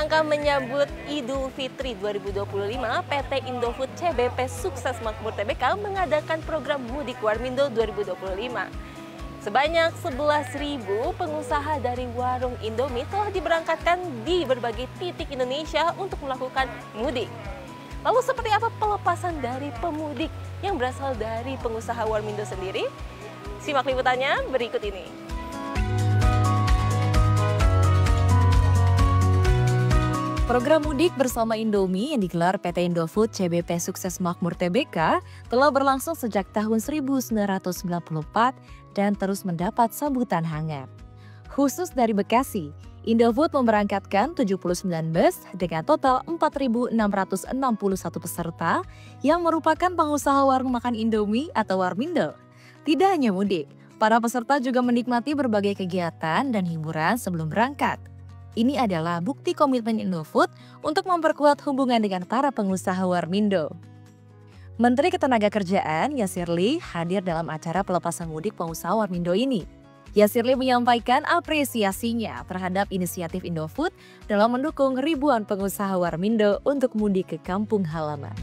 rangka menyambut Idul Fitri 2025, PT Indofood CBP Sukses Makmur Tbk mengadakan program Mudik Warmindo 2025. Sebanyak 11.000 pengusaha dari warung Indomie telah diberangkatkan di berbagai titik Indonesia untuk melakukan mudik. Lalu seperti apa pelepasan dari pemudik yang berasal dari pengusaha Warmindo sendiri? Simak liputannya berikut ini. Program mudik bersama Indomie yang digelar PT Indofood CBP Sukses Makmur Tbk telah berlangsung sejak tahun 1994 dan terus mendapat sambutan hangat. Khusus dari Bekasi, Indofood memberangkatkan 79 bus dengan total 4.661 peserta yang merupakan pengusaha warung makan Indomie atau Warmindo. Tidak hanya mudik, para peserta juga menikmati berbagai kegiatan dan hiburan sebelum berangkat. Ini adalah bukti komitmen Indofood untuk memperkuat hubungan dengan para pengusaha Warmindo. Menteri Ketenagakerjaan Yasirli hadir dalam acara pelepasan mudik pengusaha Warmindo ini. Yasirli menyampaikan apresiasinya terhadap inisiatif Indofood dalam mendukung ribuan pengusaha Warmindo untuk mudik ke kampung halaman.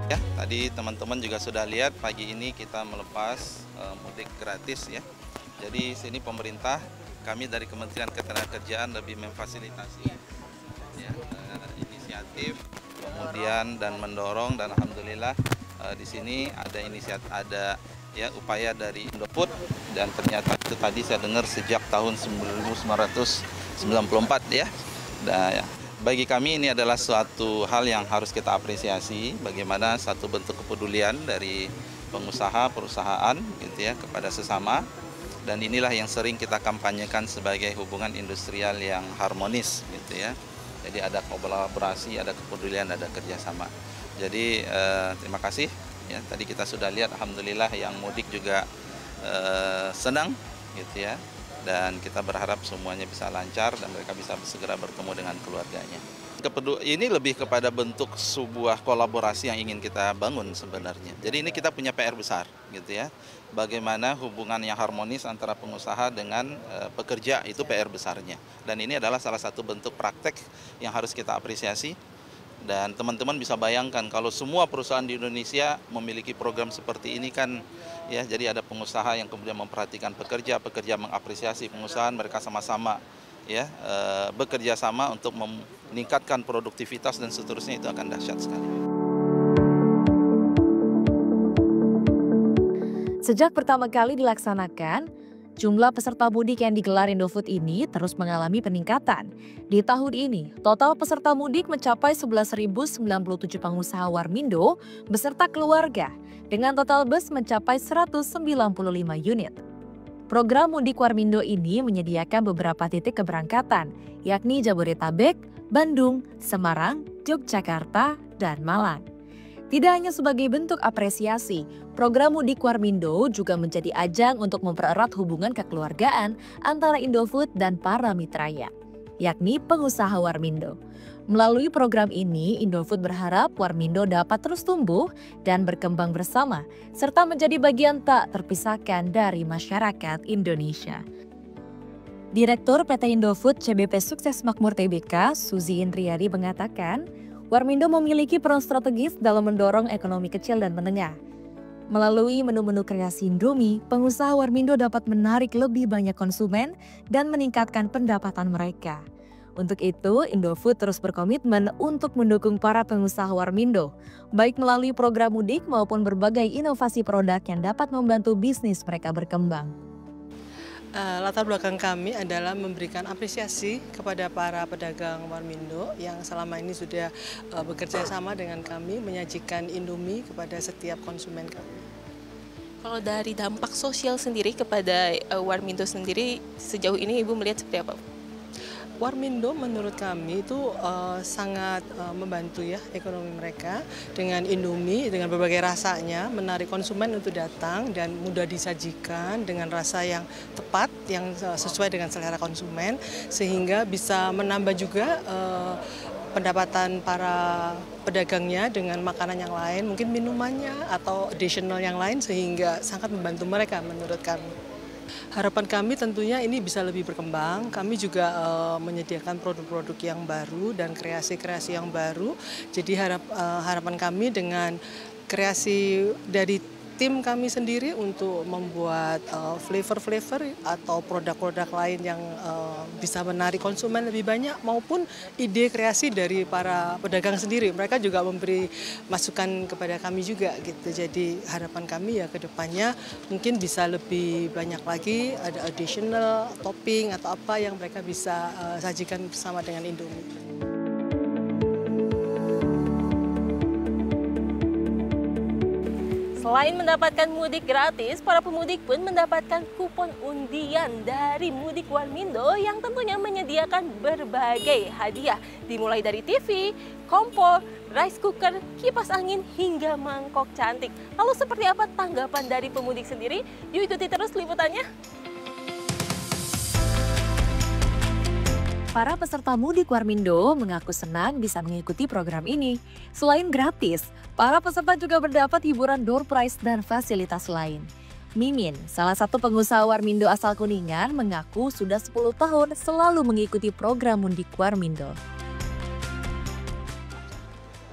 Ya, tadi teman-teman juga sudah lihat pagi ini kita melepas mudik gratis ya. Jadi sini pemerintah, kami dari Kementerian Ketenagakerjaan lebih memfasilitasi ya, inisiatif, kemudian dan mendorong, dan alhamdulillah di sini ada ya upaya dari Indofood, dan ternyata itu tadi saya dengar sejak tahun 1994 ya. Nah, ya. Bagi kami ini adalah suatu hal yang harus kita apresiasi, bagaimana satu bentuk kepedulian dari pengusaha perusahaan gitu ya kepada sesama. Dan inilah yang sering kita kampanyekan sebagai hubungan industrial yang harmonis gitu ya. Jadi ada kolaborasi, ada kepedulian, ada kerjasama. Jadi terima kasih ya. Tadi kita sudah lihat alhamdulillah yang mudik juga senang gitu ya. Dan kita berharap semuanya bisa lancar dan mereka bisa segera bertemu dengan keluarganya. Ini lebih kepada bentuk sebuah kolaborasi yang ingin kita bangun sebenarnya. Jadi ini kita punya PR besar gitu ya. Bagaimana hubungan yang harmonis antara pengusaha dengan pekerja, itu PR besarnya. Dan ini adalah salah satu bentuk praktek yang harus kita apresiasi. Dan teman-teman bisa bayangkan kalau semua perusahaan di Indonesia memiliki program seperti ini kan ya, jadi ada pengusaha yang kemudian memperhatikan pekerja, pekerja mengapresiasi pengusaha, mereka sama-sama ya bekerja sama untuk meningkatkan produktivitas dan seterusnya, itu akan dahsyat sekali. Sejak pertama kali dilaksanakan, jumlah peserta mudik yang digelar Indofood ini terus mengalami peningkatan. Di tahun ini, total peserta mudik mencapai 11.097 pengusaha Warmindo beserta keluarga, dengan total bus mencapai 195 unit. Program Mudik Warmindo ini menyediakan beberapa titik keberangkatan, yakni Jabodetabek, Bandung, Semarang, Yogyakarta, dan Malang. Tidak hanya sebagai bentuk apresiasi, program Mudik Warmindo juga menjadi ajang untuk mempererat hubungan kekeluargaan antara Indofood dan para mitranya, yakni pengusaha Warmindo. Melalui program ini, Indofood berharap Warmindo dapat terus tumbuh dan berkembang bersama, serta menjadi bagian tak terpisahkan dari masyarakat Indonesia. Direktur PT Indofood CBP Sukses Makmur Tbk, Suzy Indriani mengatakan, Warmindo memiliki peran strategis dalam mendorong ekonomi kecil dan menengah. Melalui menu-menu kreasi Indomie, pengusaha Warmindo dapat menarik lebih banyak konsumen dan meningkatkan pendapatan mereka. Untuk itu, Indofood terus berkomitmen untuk mendukung para pengusaha Warmindo, baik melalui program mudik maupun berbagai inovasi produk yang dapat membantu bisnis mereka berkembang. Latar belakang kami adalah memberikan apresiasi kepada para pedagang Warmindo yang selama ini sudah bekerja sama dengan kami menyajikan Indomie kepada setiap konsumen kami. Kalau dari dampak sosial sendiri kepada Warmindo sendiri, sejauh ini Ibu melihat seperti apa? Warmindo menurut kami itu sangat membantu ya ekonomi mereka dengan Indomie, dengan berbagai rasanya, menarik konsumen untuk datang dan mudah disajikan dengan rasa yang tepat, yang sesuai dengan selera konsumen, sehingga bisa menambah juga pendapatan para pedagangnya dengan makanan yang lain, mungkin minumannya atau additional yang lain, sehingga sangat membantu mereka menurut kami. Harapan kami tentunya ini bisa lebih berkembang. Kami juga menyediakan produk-produk yang baru dan kreasi-kreasi yang baru. Jadi harapan kami dengan kreasi dari tim kami sendiri untuk membuat flavor-flavor atau produk-produk lain yang bisa menarik konsumen lebih banyak, maupun ide kreasi dari para pedagang sendiri. Mereka juga memberi masukan kepada kami juga gitu. Jadi harapan kami ya ke depannya mungkin bisa lebih banyak lagi, ada additional topping atau apa yang mereka bisa sajikan bersama dengan Indomie. Selain mendapatkan mudik gratis, para pemudik pun mendapatkan kupon undian dari Mudik Warmindo yang tentunya menyediakan berbagai hadiah, dimulai dari TV, kompor, rice cooker, kipas angin, hingga mangkok cantik. Lalu seperti apa tanggapan dari pemudik sendiri? Yuk ikuti terus liputannya. Para peserta Mudik Warmindo mengaku senang bisa mengikuti program ini. Selain gratis, para peserta juga mendapat hiburan door prize dan fasilitas lain. Mimin, salah satu pengusaha Warmindo asal Kuningan, mengaku sudah 10 tahun selalu mengikuti program Mudik Warmindo.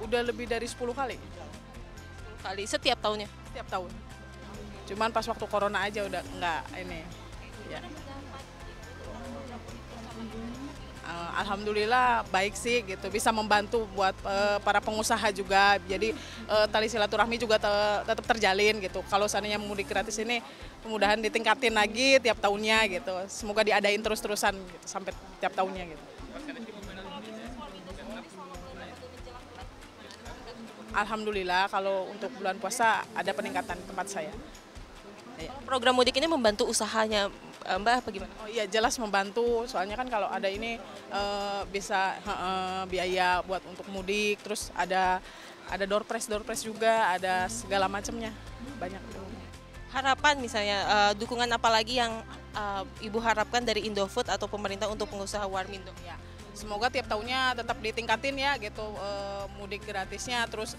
Udah lebih dari 10 kali. 10 kali setiap tahunnya? Setiap tahun. Cuman pas waktu corona aja udah enggak ini. Ya. Alhamdulillah baik sih gitu, bisa membantu buat para pengusaha juga, jadi tali silaturahmi juga tetap terjalin gitu. Kalau seandainya mudik gratis ini mudah-mudahan ditingkatin lagi tiap tahunnya gitu, semoga diadain terus-terusan gitu, sampai tiap tahunnya gitu. Alhamdulillah kalau untuk bulan puasa ada peningkatan di tempat saya. Program mudik ini membantu usahanya Mbak apa gimana? Oh iya jelas membantu, soalnya kan kalau ada ini bisa biaya buat untuk mudik, terus ada door prize juga, ada segala macamnya, banyak. Harapan misalnya dukungan apa lagi yang Ibu harapkan dari Indofood atau pemerintah untuk pengusaha Warmindo? Ya, semoga tiap tahunnya tetap ditingkatin ya gitu, mudik gratisnya, terus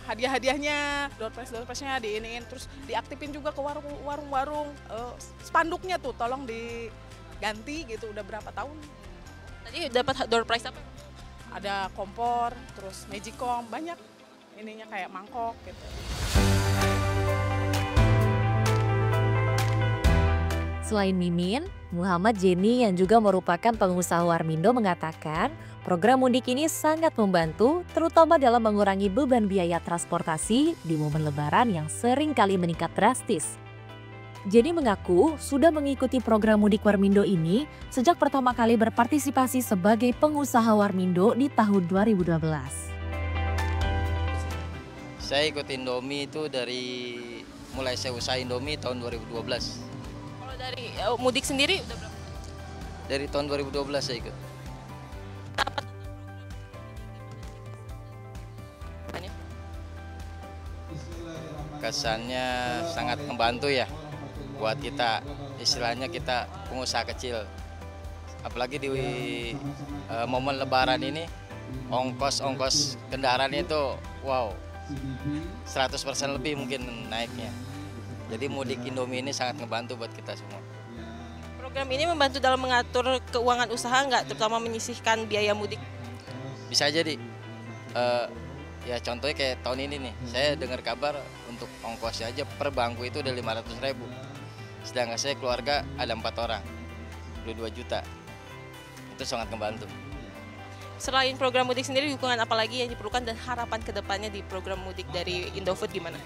hadiah-hadiahnya, door prize-nya diiniin, terus diaktifin juga ke warung-warung, spanduknya tuh tolong diganti gitu, udah berapa tahun. Tadi dapat door prize apa? Ada kompor, terus magicom, banyak ininya kayak mangkok gitu. Selain Mimin, Muhammad Jenny yang juga merupakan pengusaha Warmindo mengatakan program mudik ini sangat membantu terutama dalam mengurangi beban biaya transportasi di momen lebaran yang sering kali meningkat drastis. Jenny mengaku sudah mengikuti program mudik Warmindo ini sejak pertama kali berpartisipasi sebagai pengusaha Warmindo di tahun 2012. Saya ikut Indomie itu mulai saya usaha Indomie tahun 2012. Dari mudik sendiri udah berapa? Dari tahun 2012 saya ikut. Kesannya sangat membantu ya buat kita, istilahnya kita pengusaha kecil. Apalagi di momen lebaran ini, ongkos kendaraan itu wow, 100% lebih mungkin naiknya. Jadi mudik Indomie ini sangat ngebantu buat kita semua. Program ini membantu dalam mengatur keuangan usaha nggak, terutama menyisihkan biaya mudik? Bisa jadi. Ya contohnya kayak tahun ini nih, saya dengar kabar untuk ongkosnya aja per bangku itu udah 500.000. Sedangkan saya keluarga ada 4 orang, 22 juta. Itu sangat ngebantu. Selain program mudik sendiri, dukungan apa lagi yang diperlukan dan harapan kedepannya di program mudik dari Indofood gimana?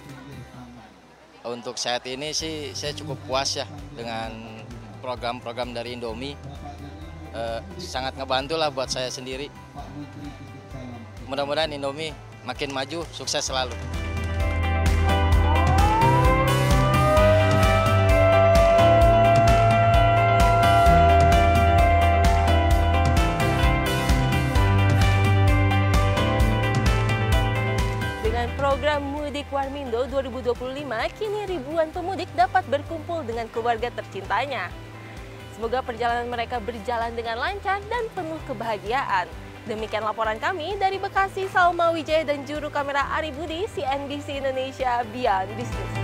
Untuk saat ini sih saya cukup puas ya dengan program-program dari Indomie. Sangat ngebantu lah buat saya sendiri. Mudah-mudahan Indomie makin maju, sukses selalu. Program Mudik Warmindo 2025, kini ribuan pemudik dapat berkumpul dengan keluarga tercintanya. Semoga perjalanan mereka berjalan dengan lancar dan penuh kebahagiaan. Demikian laporan kami dari Bekasi, Salma Wijaya dan juru kamera Ari Budi, CNBC Indonesia Beyond Business.